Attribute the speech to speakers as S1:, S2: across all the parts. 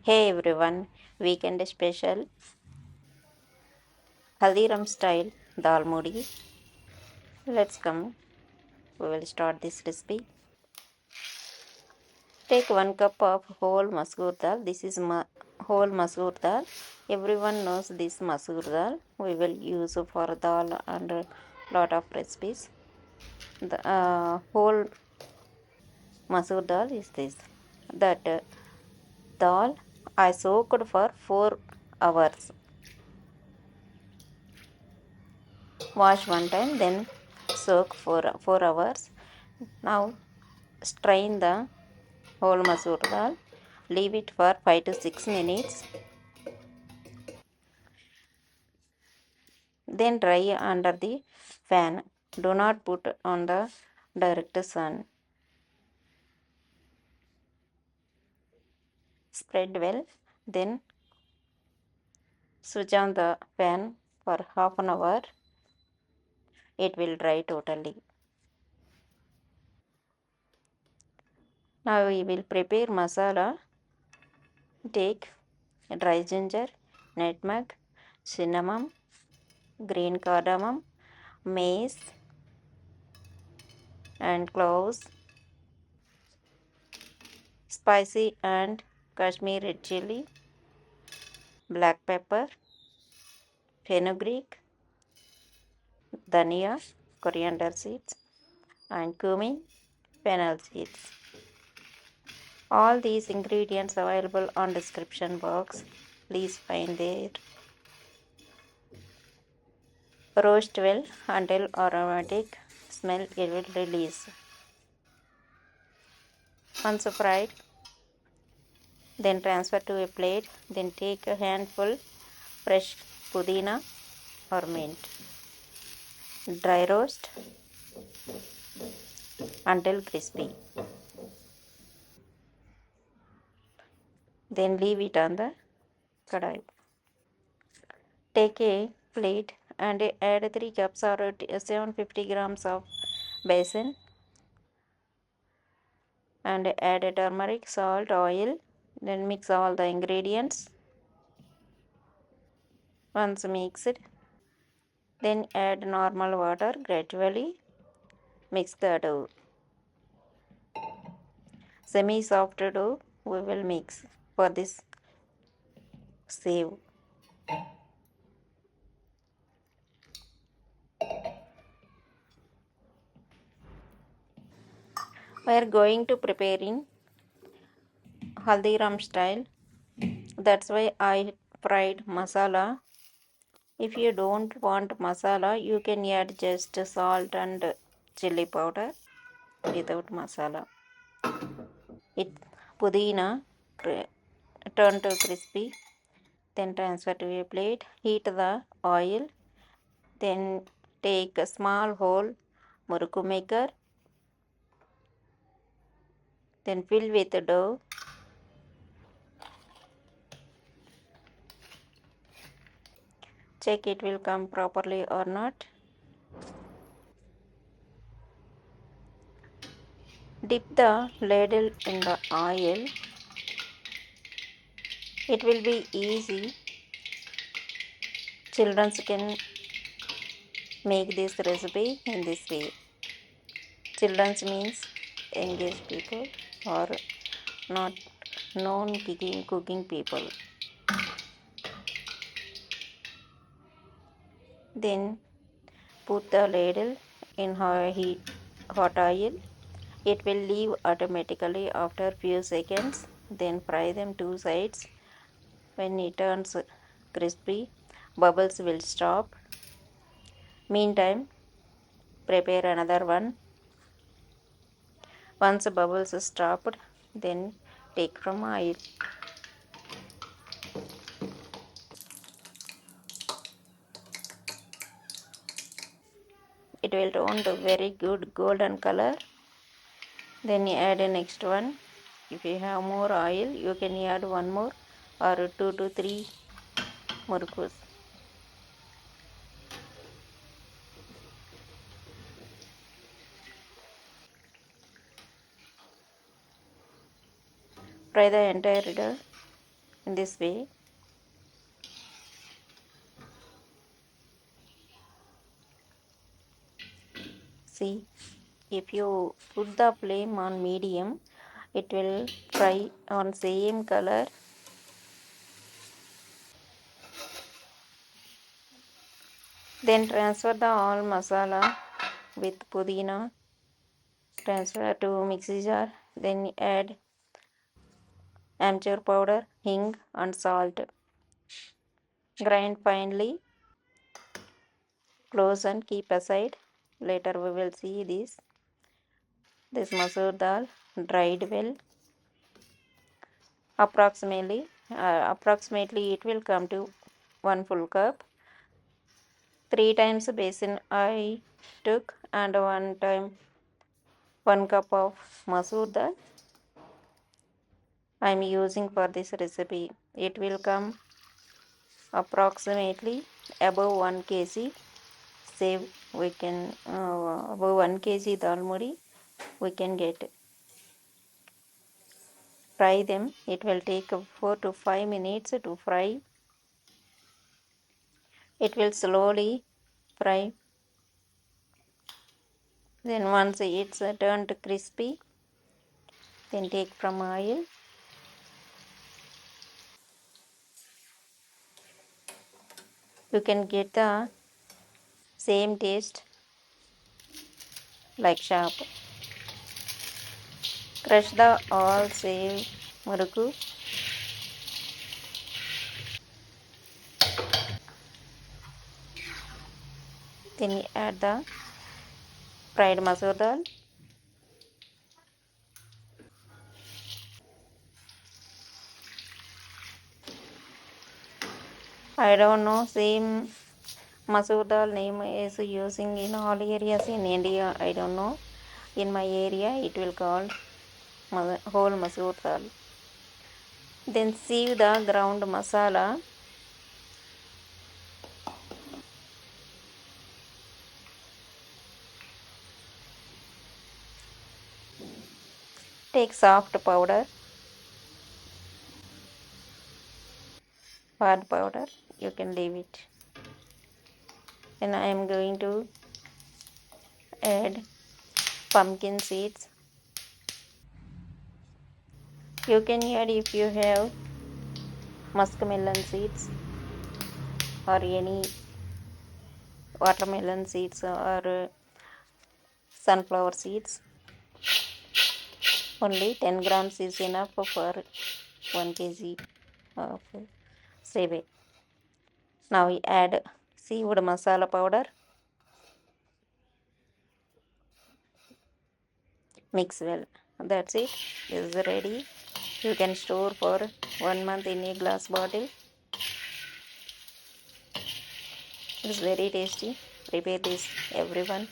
S1: Hey everyone, weekend special Haldiram style Dalmudi. Let's come. We will start this recipe. Take 1 cup of whole masoor dal. This is whole masoor dal. Everyone knows this masoor dal. We will use for dal and a lot of recipes. The whole masoor dal is this. That dal I soaked for 4 hours. Wash one time, then soak for 4 hours. Now strain the whole masoor dal. Leave it for 5 to 6 minutes. Then dry under the fan. Do not put on the direct sun. Spread well. Then switch on the fan for half an hour. It will dry totally. Now we will prepare masala. Take dry ginger, nutmeg, cinnamon, green cardamom, mace and cloves, spicy and Kashmiri chilli, black pepper, fenugreek, dhania, coriander seeds, and cumin, fennel seeds. All these ingredients available on description box. Please find there. Roast well until aromatic smell it will release. Once fried, then transfer to a plate. Then take a handful fresh pudina or mint. Dry roast until crispy. Then leave it on the kadai. Take a plate and add 3 cups or 750 grams of besan and add turmeric, salt, oil. Then mix all the ingredients. Once mixed, then add normal water gradually. Mix the dough. Semi-soft dough we will mix for this save. We are going to preparing Haldiram style. That's why I fried masala. If you don't want masala, you can add just salt and chili powder without masala. It pudina turn to crispy. Then transfer to a plate. Heat the oil. Then take a small hole murukku maker. Then fill with the dough. Check it will come properly or not. Dip the ladle in the oil. It will be easy. Children can make this recipe in this way. Children means engaged people or not known cooking people. Then put the ladle in hot oil. It will leave automatically after few seconds. Then fry them two sides. When it turns crispy, bubbles will stop. Meantime, prepare another one. Once bubbles stopped, then take from oil. It will turn to very good golden color. Then you add a next one. If you have more oil, you can add one more or 2 to 3 murkus. Fry the entire dough. in this way. See, if you put the flame on medium, it will fry on same color. Then transfer the all masala with pudina, transfer to mixie jar. Then add aamchure powder, hing and salt. Grind finely, close and keep aside. Later we will see this. This masoor dal dried well. Approximately it will come to 1 full cup. 3 times besan I took and 1 cup of masoor dal I am using for this recipe. It will come approximately above 1 kg. Say we can above 1 kg dalmudi we can get. Fry them. It will take 4 to 5 minutes to fry. It will slowly fry. Then once it's turned crispy, then take from oil. You can get the same taste like sharp. Crush the all save muruku. Then you add the fried masoor dal. I don't know, same masoor dal name is using in all areas in India. I don't know. In my area, it will called whole masoor dal. Then sieve the ground masala. Take soft powder, hard powder. You can leave it. And I am going to add pumpkin seeds. You can add if you have muskmelon seeds or any watermelon seeds or sunflower seeds. Only 10 grams is enough for 1 kg of seve. Now we add seaweed masala powder. Mix well. That's it. This is ready. You can store for 1 month in a glass bottle. It's very tasty. Prepare this, everyone.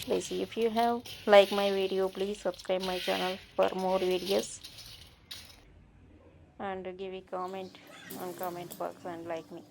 S1: Please, if you have liked my video, please subscribe my channel for more videos and give a comment on comment box and like me.